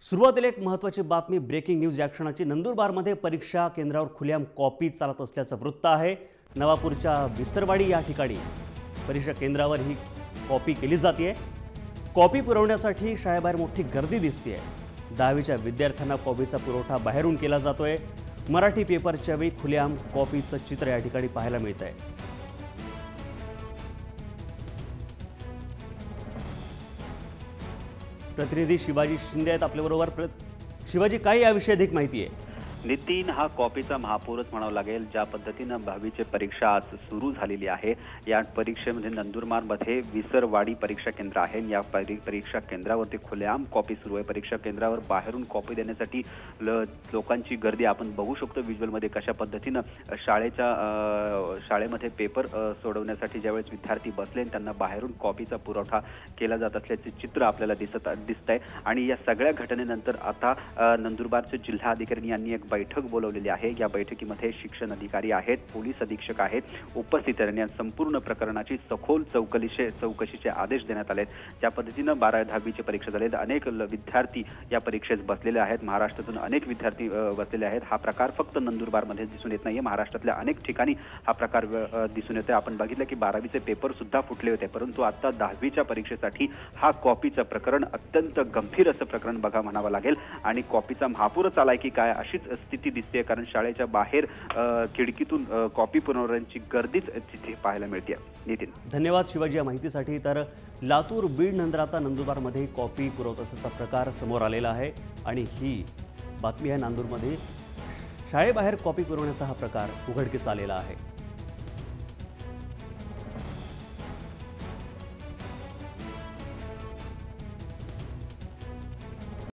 सुरुवातीला एक महत्त्वाची बातमी, ब्रेकिंग न्यूज या क्षणाची। नंदुरबारमध्ये परीक्षा केंद्रावर खुलेआम कॉपी चालत असल्याचं वृत्त आहे। नवापूरच्या विसरवाडी या ठिकाणी परीक्षा केंद्रावर ही कॉपी केली जाते। कॉपी पुरवण्यासाठी शाळेबाहेर मोठी गर्दी दिसते। 10वीच्या विद्यार्थ्यांना कॉपीचा पुरवठा बाहेरून केला जातोय। मराठी पेपरच्या वेळी खुलेआम कॉपीचं चित्र या ठिकाणी पाहायला मिळतंय। प्रतिनिधी शिवाजी शिंदे आहेत आपल्याबरोबर। शिवाजी, काय याविषयी अधिक माहिती आहे? नितीन, हा कॉपीचा महापूरच म्हणावं लागेल। ज्या पद्धतीनं 10वीची परीक्षा आज सुरू झालेली आहे, या परीक्षेमध्ये नंदुरबारमध्ये विसरवाडी परीक्षा केंद्र आहे। या परीक्षा केंद्रावरती खुलेआम कॉपी सुरू आहे। परीक्षा केंद्रावर बाहेरून कॉपी देण्यासाठी लोकांची गर्दी आपण बघू शकतो व्हिज्युअलमध्ये। कशा पद्धतीनं शाळेमध्ये पेपर सोडवण्यासाठी ज्यावेळेस विद्यार्थी बसले त्यांना बाहेरून कॉपीचा पुरवठा केला जात असल्याचे चित्र आपल्याला दिसतंय। आणि या सगळ्या घटनेनंतर आता नंदुरबारचे जिल्हाधिकारी यांनी एक बैठक बोलवलेली आहे। या बैठकीमध्ये शिक्षण अधिकारी आहेत, पोलीस अधीक्षक आहेत, उपस्थित राहून संपूर्ण प्रकरणाची सखोल चौकशीचे आदेश देण्यात आले। ज्या पद्धतीनं 12वी-10वीची परीक्षा झाली, अनेक विद्यार्थी या परीक्षेत बसलेले आहेत। महाराष्ट्रातून अनेक विद्यार्थी बसलेले आहेत। हा प्रकार फक्त नंदुरबारमध्ये दिसून येत नाहीये, महाराष्ट्रातल्या अनेक ठिकाणी हा प्रकार दिसून येतोय। आपण बघितलं की 12वीचे पेपर सुद्धा फुटले होते, परंतु आता 10वीच्या परीक्षेसाठी हा कॉपीचं प्रकरण अत्यंत गंभीर असं प्रकरण बघा म्हणावं लागेल। आणि कॉपीचा महापूरच आलाय की काय अशीच स्थिती दिसते, कारण शाळेच्या बाहेर खिडकीतून कॉपी पुरवणाऱ्यांची गर्दीच तिथे पाहायला मिळते। नितीन, धन्यवाद शिवाजी या माहितीसाठी। तर लातूर, बीड नंतर आता नंदुरबारमध्ये कॉपी पुरवठ्याचा प्रकार समोर आलेला आहे आणि ही बातमी आहे। नांदूरमध्ये शाळेबाहेर कॉपी पुरवण्याचा हा प्रकार उघडकीस आलेला आहे।